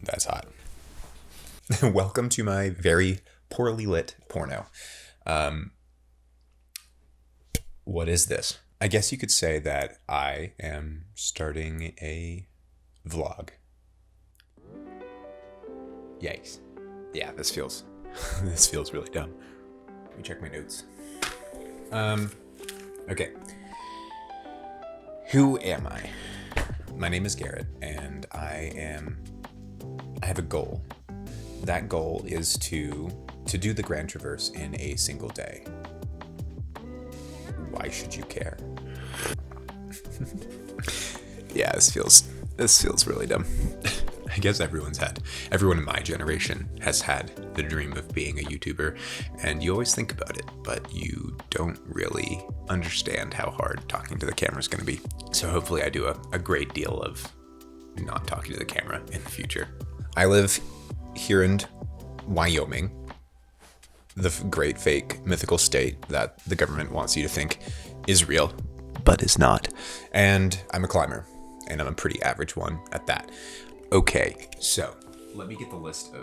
That's hot. Welcome to my very poorly lit porno. What is this? I guess you could say that I am starting a vlog. Yikes. Yeah, this feels really dumb. Let me check my notes. Okay. Who am I? My name is Garrett, and I have a goal. That goal is to do the Grand Traverse in a single day. Why should you care? Yeah, this feels really dumb. I guess everyone in my generation has had the dream of being a YouTuber, and you always think about it, but you don't really understand how hard talking to the camera is going to be. So hopefully I do a great deal of not talking to the camera in the future. I live here in Wyoming, the great fake mythical state that the government wants you to think is real, but is not. And I'm a climber, and I'm a pretty average one at that. Okay, so let me get the list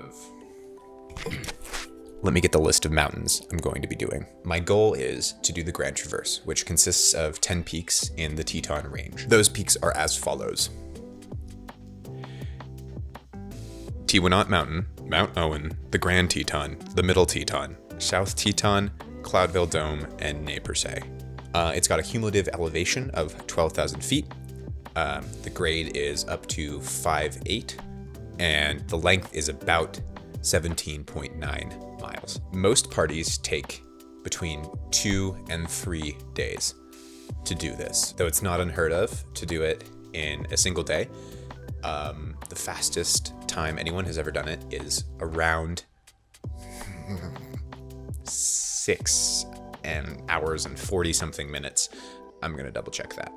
of mountains I'm going to be doing. My goal is to do the Grand Traverse, which consists of 10 peaks in the Teton Range. Those peaks are as follows: Tewanot Mountain, Mount Owen, the Grand Teton, the Middle Teton, South Teton, Cloudville Dome, and Nez Perce. It's got a cumulative elevation of 12,000 feet. The grade is up to 5.8, and the length is about 17.9 miles. Most parties take between 2 and 3 days to do this, though it's not unheard of to do it in a single day. The fastest time anyone has ever done it is around 6 hours and 40 something minutes. I'm gonna double check that.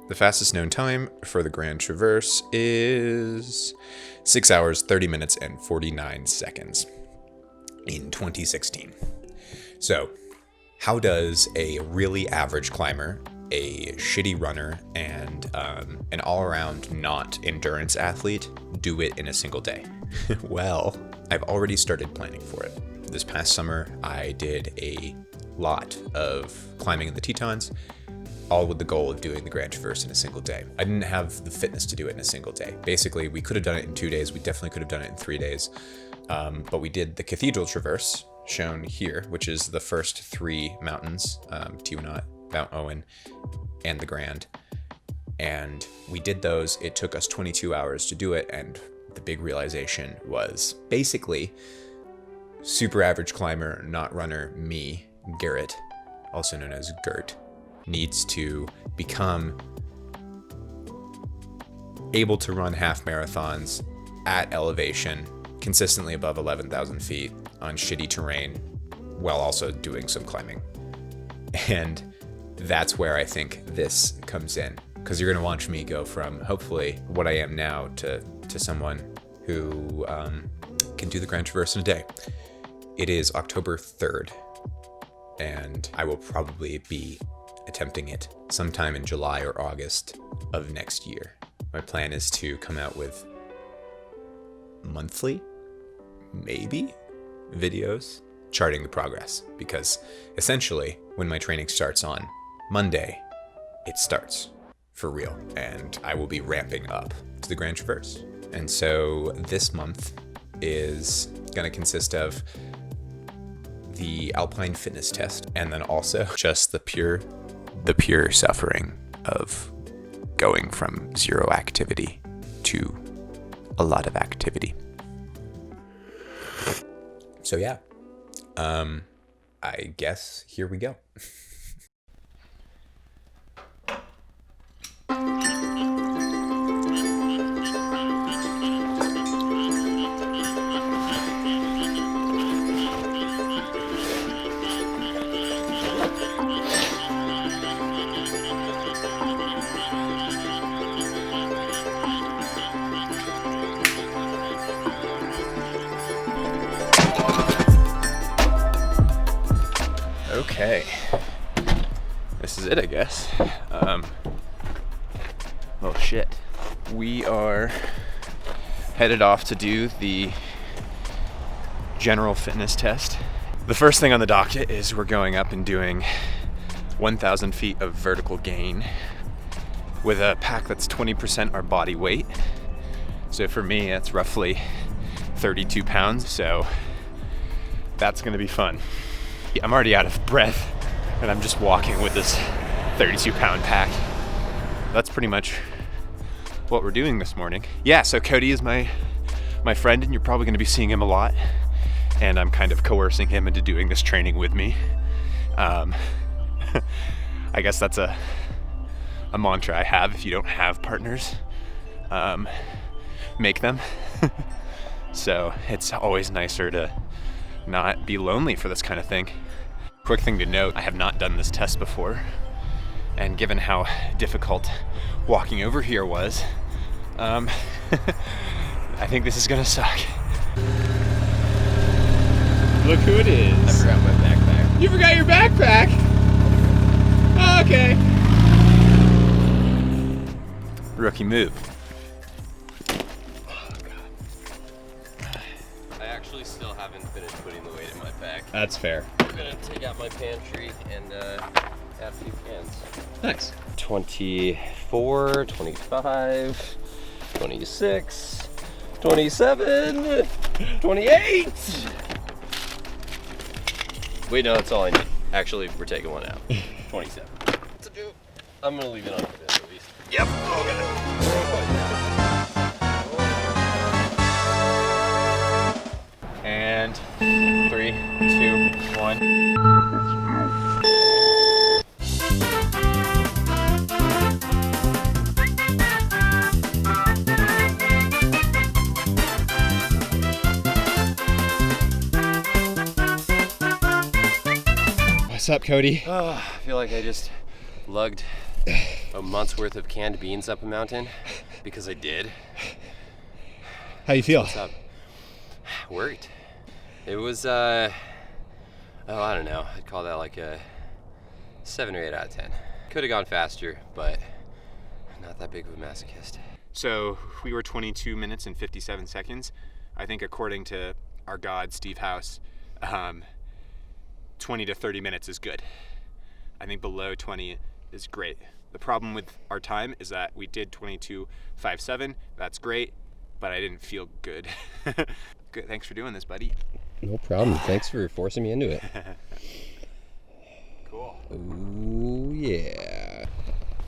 The fastest known time for the Grand Traverse is 6 hours, 30 minutes, and 49 seconds in 2016. So, how does a really average climber, a shitty runner, and an all-around not endurance athlete do it in a single day? Well, I've already started planning for it. This past summer, I did a lot of climbing in the Tetons, all with the goal of doing the Grand Traverse in a single day. I didn't have the fitness to do it in a single day. Basically, we could have done it in 2 days. We definitely could have done it in 3 days. But we did the Cathedral Traverse, shown here, which is the first 3 mountains, Tewanot, Mount Owen, and the Grand. And we did those. It took us 22 hours to do it. And the big realization was basically super average climber, not runner, me, Garrett, also known as Gert, needs to become able to run half marathons at elevation consistently above 11,000 feet on shitty terrain while also doing some climbing. And that's where I think this comes in, because you're going to watch me go from hopefully what I am now to someone who can do the Grand Traverse in a day. It is October 3rd, and I will probably be attempting it sometime in July or August of next year. My plan is to come out with monthly, maybe, videos charting the progress, because essentially when my training starts on Monday, it starts for real, and I will be ramping up to the Grand Traverse. And so this month is going to consist of the Alpine fitness test, and then also just the pure suffering of going from zero activity to a lot of activity. So yeah, I guess here we go. Okay, this is it, I guess. Oh shit. We are headed off to do the general fitness test. The first thing on the docket is we're going up and doing 1,000 feet of vertical gain with a pack that's 20% our body weight. So for me, that's roughly 32 pounds, so that's gonna be fun. I'm already out of breath and I'm just walking with this 32-pound pack. That's pretty much what we're doing this morning. Yeah, so Cody is my friend, and you're probably gonna be seeing him a lot, and I'm kind of coercing him into doing this training with me. I guess that's a mantra I have. If you don't have partners, make them. So it's always nicer to not be lonely for this kind of thing. Quick thing to note, I have not done this test before, and given how difficult walking over here was, I think this is gonna suck. Look who it is. I forgot my backpack. You forgot your backpack? Oh, okay. Rookie move. Still haven't finished putting the weight in my pack. That's fair. I'm gonna take out my pantry and add a few cans. Nice. 24, 25, 26, 27, 28. Wait, no, that's all I need. Actually, we're taking one out. 27. I'm gonna leave it on for this at least. Yep. Oh, God. And 3, 2, 1. What's up, Cody? I feel like I just lugged a month's worth of canned beans up a mountain because I did. How you feel? What's up? Worked. It was, I don't know. I'd call that like a 7 or 8 out of 10. Could have gone faster, but not that big of a masochist. So we were 22 minutes and 57 seconds. I think according to our god, Steve House, 20 to 30 minutes is good. I think below 20 is great. The problem with our time is that we did 22:57. That's great, but I didn't feel good. Good. Thanks for doing this, buddy. No problem. Thanks for forcing me into it. Cool. Ooh, yeah.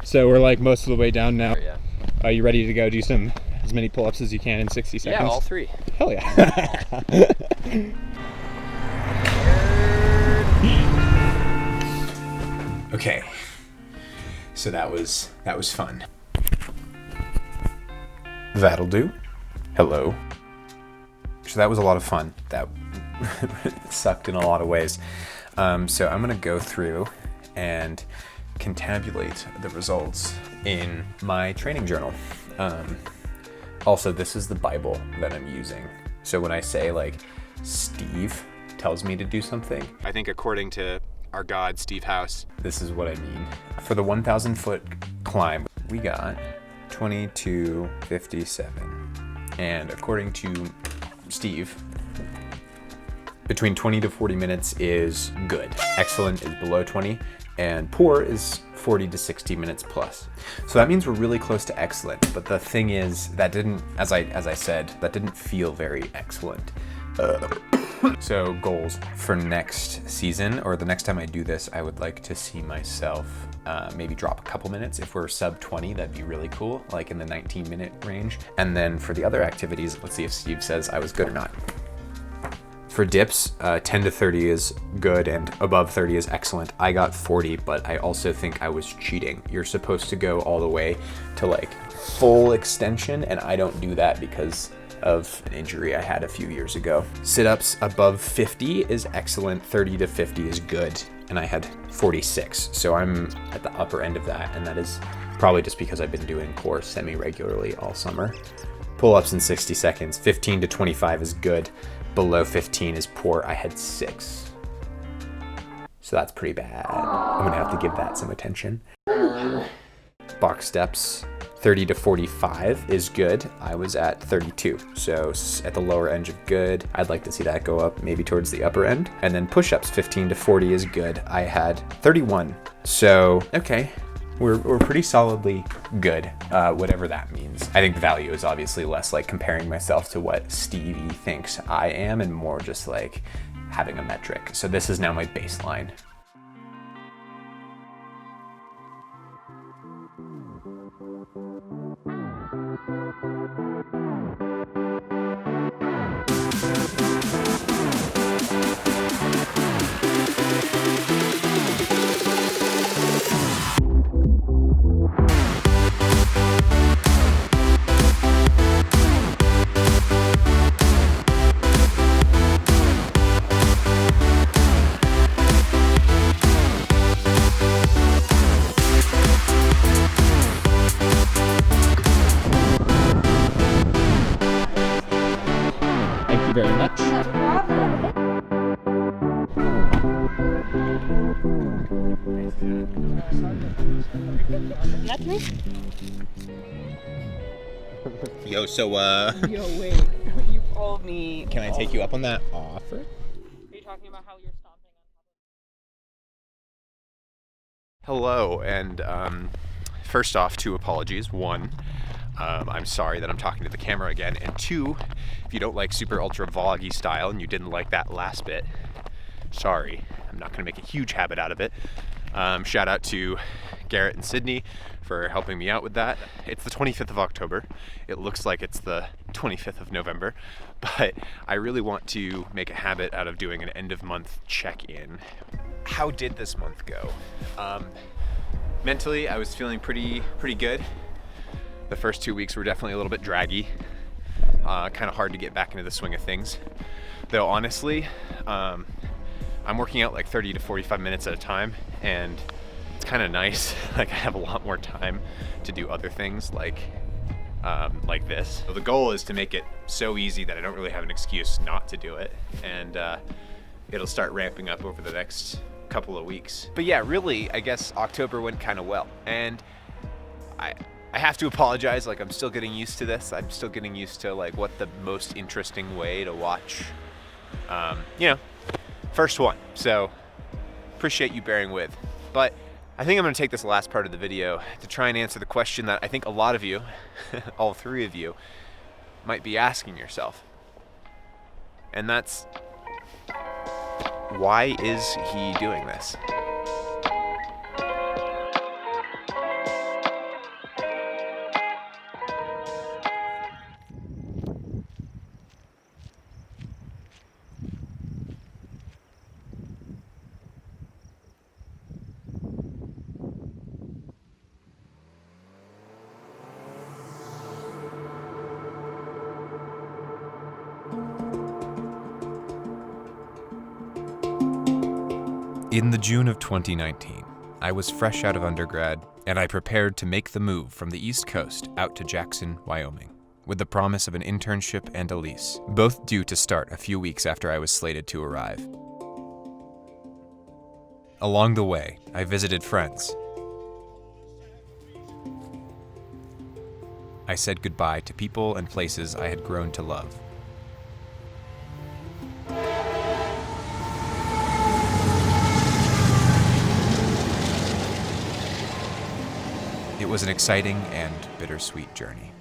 So we're like most of the way down now. Yeah. Are you ready to go do as many pull-ups as you can in 60 seconds? Yeah, all 3. Hell yeah. Okay. So that was fun. That'll do. Hello. So that was a lot of fun. That sucked in a lot of ways. So I'm gonna go through and contabulate the results in my training journal. Also, this is the Bible that I'm using. So when I say like Steve tells me to do something, I think according to our god, Steve House, this is what I mean. For the 1,000 foot climb, we got 22:57. And according to Steve, between 20 to 40 minutes is good. Excellent is below 20, and poor is 40 to 60 minutes plus. So that means we're really close to excellent. But the thing is, that didn't, as I said, that didn't feel very excellent. So goals for next season, or the next time I do this, I would like to see myself maybe drop a couple minutes. If we're sub 20, that'd be really cool, like in the 19-minute range. And then for the other activities, let's see if Steve says I was good or not. For dips, 10 to 30 is good and above 30 is excellent. I got 40, but I also think I was cheating. You're supposed to go all the way to like full extension, and I don't do that because of an injury I had a few years ago. Sit-ups above 50 is excellent, 30 to 50 is good, and I had 46. So I'm at the upper end of that, and that is probably just because I've been doing core semi-regularly all summer. Pull-ups in 60 seconds, 15 to 25 is good. Below 15 is poor. I had 6. So that's pretty bad. I'm gonna have to give that some attention. Box steps, 30 to 45 is good. I was at 32, so at the lower end of good. I'd like to see that go up maybe towards the upper end. And then push-ups, 15 to 40 is good. I had 31, so okay. We're pretty solidly good, whatever that means. I think the value is obviously less like comparing myself to what Stevie thinks I am and more just like having a metric. So this is now my baseline. Very much. Yo, so Yo, wait. You called me. can I take you up on that offer? Are you talking about how you're stomping on top of... Hello, and first off, 2 apologies. 1, I'm sorry that I'm talking to the camera again, and 2, if you don't like super ultra vloggy style and you didn't like that last bit, sorry. I'm not gonna make a huge habit out of it. Shout out to Garrett and Sydney for helping me out with that. It's the 25th of October. It looks like it's the 25th of November, but I really want to make a habit out of doing an end of month check-in. How did this month go? Mentally, I was feeling pretty good. The first 2 weeks were definitely a little bit draggy. Kind of hard to get back into the swing of things. Though honestly, I'm working out like 30 to 45 minutes at a time, and it's kind of nice. Like I have a lot more time to do other things like this. So the goal is to make it so easy that I don't really have an excuse not to do it, and it'll start ramping up over the next couple of weeks. But yeah, really, I guess October went kind of well, and I have to apologize, like I'm still getting used to this. I'm still getting used to like what the most interesting way to watch, first one. So appreciate you bearing with. But I think I'm gonna take this last part of the video to try and answer the question that I think a lot of you, all 3 of you, might be asking yourself. And that's, why is he doing this? In the June of 2019, I was fresh out of undergrad, and I prepared to make the move from the East Coast out to Jackson, Wyoming, with the promise of an internship and a lease, both due to start a few weeks after I was slated to arrive. Along the way, I visited friends. I said goodbye to people and places I had grown to love. It was an exciting and bittersweet journey.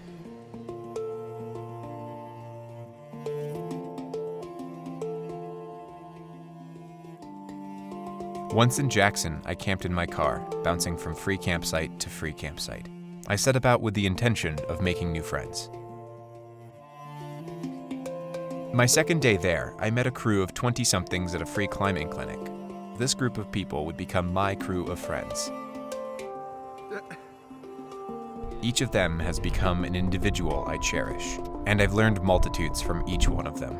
Once in Jackson, I camped in my car, bouncing from free campsite to free campsite. I set about with the intention of making new friends. My second day there, I met a crew of 20-somethings at a free climbing clinic. This group of people would become my crew of friends. Each of them has become an individual I cherish, and I've learned multitudes from each one of them.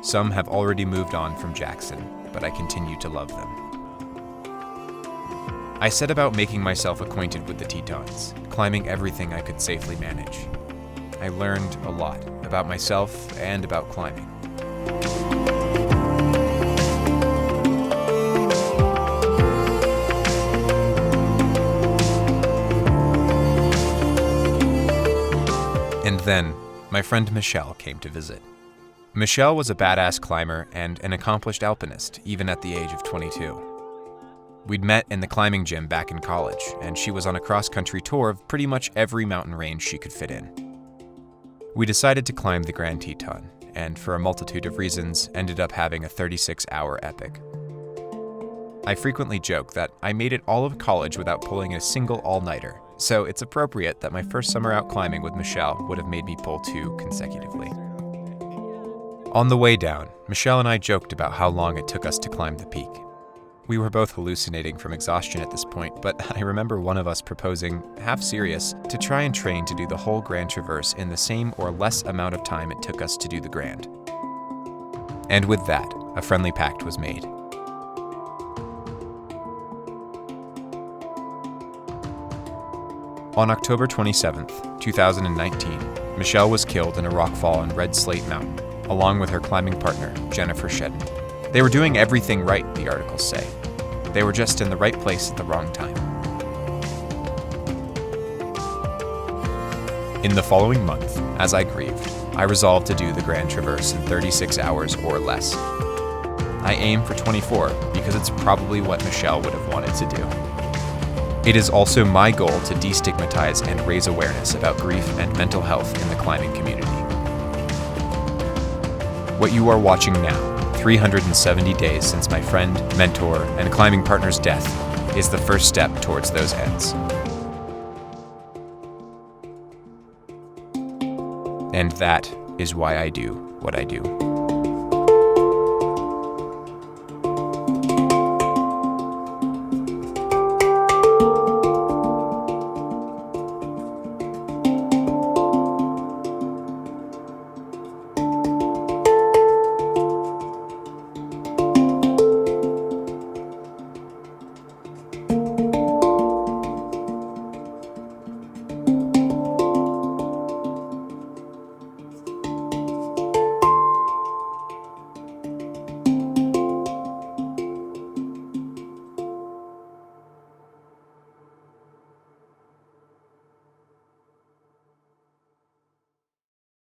Some have already moved on from Jackson, but I continue to love them. I set about making myself acquainted with the Tetons, climbing everything I could safely manage. I learned a lot about myself and about climbing. And then, my friend Michelle came to visit. Michelle was a badass climber and an accomplished alpinist, even at the age of 22. We'd met in the climbing gym back in college, and she was on a cross-country tour of pretty much every mountain range she could fit in. We decided to climb the Grand Teton, and for a multitude of reasons, ended up having a 36-hour epic. I frequently joke that I made it all of college without pulling a single all-nighter, so it's appropriate that my first summer out climbing with Michelle would have made me pull 2 consecutively. On the way down, Michelle and I joked about how long it took us to climb the peak. We were both hallucinating from exhaustion at this point, but I remember one of us proposing, half serious, to try and train to do the whole Grand Traverse in the same or less amount of time it took us to do the Grand. And with that, a friendly pact was made. On October 27th, 2019, Michelle was killed in a rockfall in Red Slate Mountain, along with her climbing partner, Jennifer Shedden. They were doing everything right, the articles say. They were just in the right place at the wrong time. In the following month, as I grieved, I resolved to do the Grand Traverse in 36 hours or less. I aim for 24 because it's probably what Michelle would have wanted to do. It is also my goal to destigmatize and raise awareness about grief and mental health in the climbing community. What you are watching now, 370 days since my friend, mentor, and climbing partner's death, is the first step towards those ends. And that is why I do what I do.